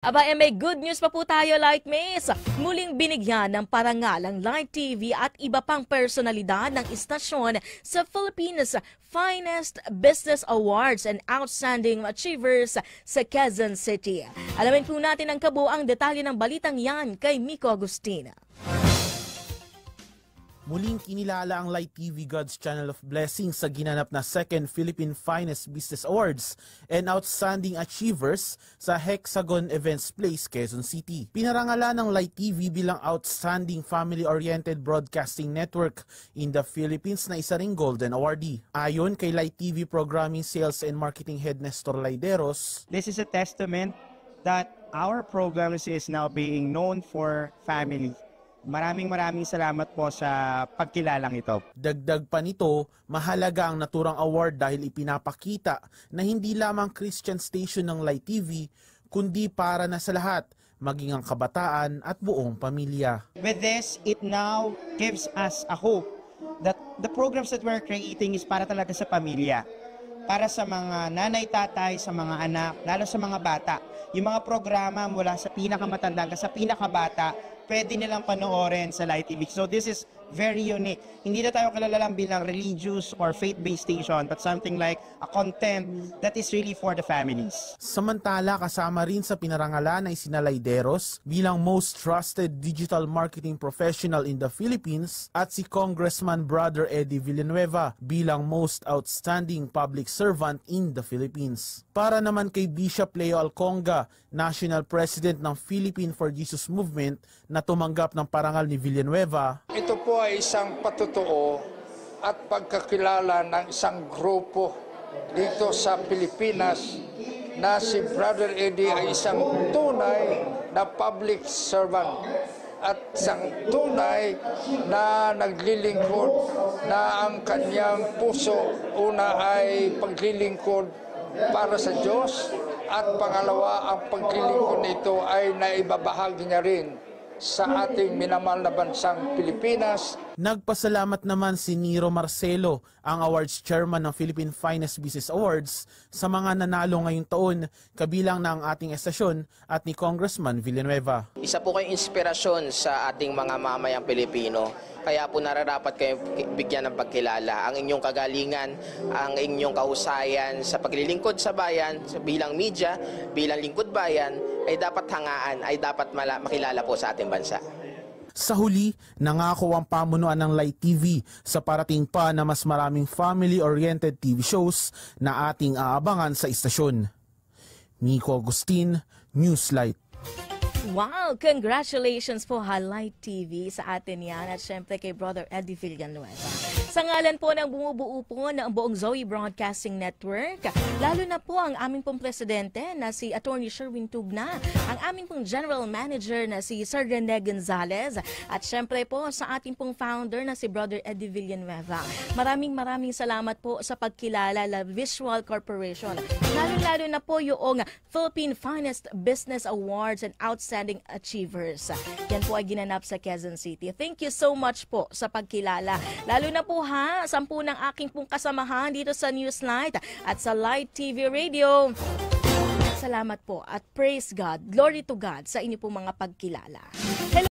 Aba, may good news pa po tayo, Light Maze. Muling binigyan ng parangal ang Light TV at iba pang personalidad ng istasyon sa Philippines Finest Business Awards and Outstanding Achievers sa Quezon City. Alamin po natin ang kabuang detalye ng balitang yan kay Miko Agustina. Muling kinilala ang Light TV God's Channel of Blessings sa ginanap na 2nd Philippine Finest Business Awards and Outstanding Achievers sa Hexagon Events Place, Quezon City. Pinarangalan ng Light TV bilang Outstanding Family-Oriented Broadcasting Network in the Philippines na isa ring Golden Awardee. Ayon kay Light TV Programming Sales and Marketing Head Nestor Laideros, this is a testament that our programs is now being known for family. Maraming salamat po sa pagkilalang ito. Dagdag pa nito, mahalaga ang naturang award dahil ipinapakita na hindi lamang Christian station ng Light TV, kundi para na sa lahat, maging ang kabataan at buong pamilya. With this, it now gives us a hope that the programs that we're creating is para talaga sa pamilya. Para sa mga nanay, tatay, sa mga anak, lalo sa mga bata. Yung mga programa mula sa pinakamatanda hanggang sa pinakabata, pwede nilang panoorin sa Light TV. So this is very unique. Hindi na tayo kilala lang bilang religious or faith-based station, but something like a content that is really for the families. Samantala, kasama rin sa pinarangalan ay sina Laideros bilang Most Trusted Digital Marketing Professional in the Philippines at si Congressman Brother Eddie Villanueva bilang Most Outstanding Public Servant in the Philippines. Para naman kay Bishop Leo Alconga, National President ng Philippine for Jesus Movement, na tumanggap ng parangal ni Villanueva. Ito po ay isang patutuo at pagkakilala ng isang grupo dito sa Pilipinas na si Brother Eddie ay isang tunay na public servant at isang tunay na naglilingkod na ang kanyang puso una ay paglilingkod para sa Diyos at pangalawa ang paglilingkod nito ay naibabahagi niya rin sa ating minamahal na bansang Pilipinas. Nagpasalamat naman si Niro Marcelo, ang awards chairman ng Philippine Finest Business Awards, sa mga nanalo ngayong taon, kabilang na ang ating estasyon at ni Congressman Villanueva. Isa po kayong inspirasyon sa ating mga mamayang Pilipino. Kaya po nararapat kayong bigyan ng pagkilala. Ang inyong kagalingan, ang inyong kahusayan sa paglilingkod sa bayan, bilang media, bilang lingkod bayan, ay dapat hangaan, ay dapat makilala po sa ating bansa. Sa huli, nangako ang pamunuan ng Light TV sa parating pa na mas maraming family-oriented TV shows na ating aabangan sa istasyon. Miko Agustin, Newslight. Wow! Congratulations po, Light TV, sa atin yan at syempre kay Brother Eddie Villanueva. Sa ngalan po ng bumubuo po ng buong Zoe Broadcasting Network, lalo na po ang aming pong presidente na si Attorney Sherwin Tugna, ang aming pong General Manager na si Sir Rene Gonzalez, at syempre po sa ating pong founder na si Brother Eddie Villanueva. Maraming salamat po sa pagkilala la Visual Corporation. Lalo na po yung Philippine Finest Business Awards and Outstanding Achievers. Yan po ay ginanap sa Quezon City. Thank you so much po sa pagkilala. Lalo na po 10 ng aking pong kasamahan dito sa Newslight at sa Light TV Radio. Salamat po at praise God, glory to God sa inyo pong mga pagkilala. Hello.